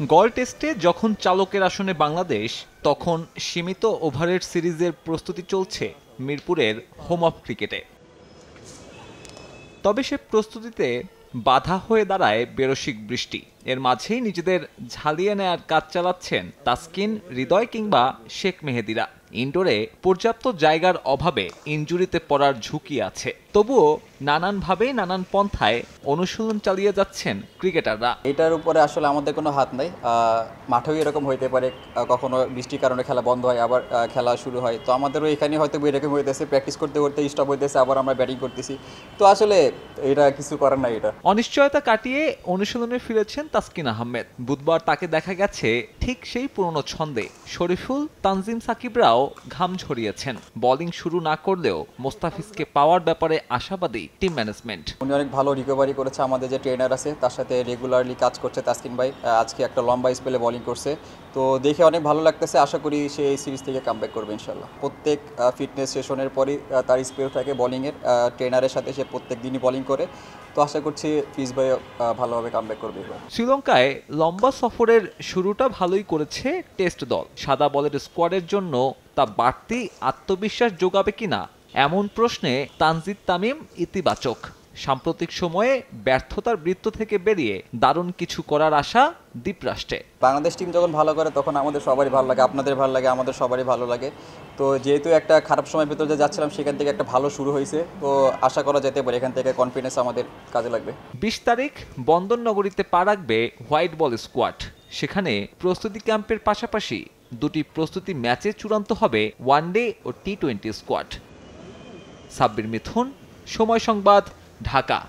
গড় টেস্টে যখন চালকের আসনে বাংলাদেশ, তখন সীমিত ওভারের সিরিজের প্রস্তুতি চলছে মিরপুরের হোম অফ ক্রিকেটে। তবে সে প্রস্তুতিতে বাধা হয়ে দাঁড়ায় বেরসিক বৃষ্টি। এর মাঝেই নিজেদের ঝালিয়ে নেয়ার কাজ চালাচ্ছেন তাসকিন, হৃদয় কিংবা শেখ মেহেদীরা। ইনডোরে পর্যাপ্ত জায়গার অভাবে ইনজুরিতে পড়ার ঝুঁকি আছে। তবুও নানানভাবে নানান পন্থায় অনুশীলন চালিয়ে যাচ্ছেন ক্রিকেটাররা। এটার উপরে আসলে আমাদের কোনো হাত নাই। মাঠেও এরকম হইতে পারে, কখনো বৃষ্টির কারণে খেলা বন্ধ হয়, আবার খেলা শুরু হয়। তো আমাদেরও এখানে হয়তো এরকম হইতেছে, প্র্যাকটিস করতে করতে স্টপ হইতেছে, আবার আমরা ব্যাটিং করতেছি। তো আসলে এটা কিছু করার নাই। এটা অনিশ্চয়তা কাটিয়ে অনুশীলনে ফিরেছেন তাসকিন আহমেদ। বুধবার তাকে দেখা গেছে ঠিক সেই পুরনো ছন্দে। শরীফুল, তানজিম সাকিবরাও ঘাম ঝরিয়েছেন। বোলিং শুরু না করলেও মোস্তাফিজকে পাওয়ার ব্যাপারে আশাবাদী টিম ম্যানেজমেন্ট। উনি অনেক ভালো রিকভারি করেছে। আমাদের যে ট্রেনার আছে তার সাথে রেগুলারলি কাজ করছে তাসকিন ভাই। আজকে একটা লম্বা স্পেলে বোলিং করছে, তো দেখে অনেক ভালো লাগতেছে। আশা করি সে এই সিরিজ থেকে কামব্যাক করবে ইনশাল্লাহ। প্রত্যেক ফিটনেস সেশনের পরই তার স্পেল থাকে বোলিংয়ের। ট্রেনারের সাথে সে প্রত্যেক দিনই বোলিং করে। তো আশা করছি ফিজ ভাই ভালোভাবে কামব্যাক করবে এবার। শ্রীলঙ্কায় লম্বা সফরের শুরুটা ভালোই করেছে টেস্ট দল। সাদা বলের স্কোয়াডের জন্য তা বাড়তি আত্মবিশ্বাস যোগাবে কিনা এমন প্রশ্নে তানজিদ তামিম ইতিবাচক। সাম্প্রতিক সময়ে ব্যর্থতার বৃত্ত থেকে বেরিয়ে দারুণ কিছু করার আশা দ্বীপরাষ্ট্রে। বাংলাদেশ টিম যখন ভালো করে তখন আমাদের সবারই ভালো লাগে, আপনাদের ভালো লাগে, আমাদের সবারই ভালো লাগে। তো যেহেতু একটা খারাপ সময়ের ভেতর যে যাচ্ছিলাম, সেখান থেকে একটা ভালো শুরু হয়েছে। তো আশা করা যেতে পারে এখান থেকে কনফিডেন্স আমাদের কাজে লাগবে। ২০ তারিখ বন্দরনগরীতে পা রাখবে হোয়াইট বল স্কোয়াড। সেখানে প্রস্তুতি ক্যাম্পের পাশাপাশি দুটি প্রস্তুতি ম্যাচে চূড়ান্ত হবে ওয়ানডে ও টি-20 স্কোয়াড। সাব্বির মিথুন, সময় সংবাদ, ঢাকা।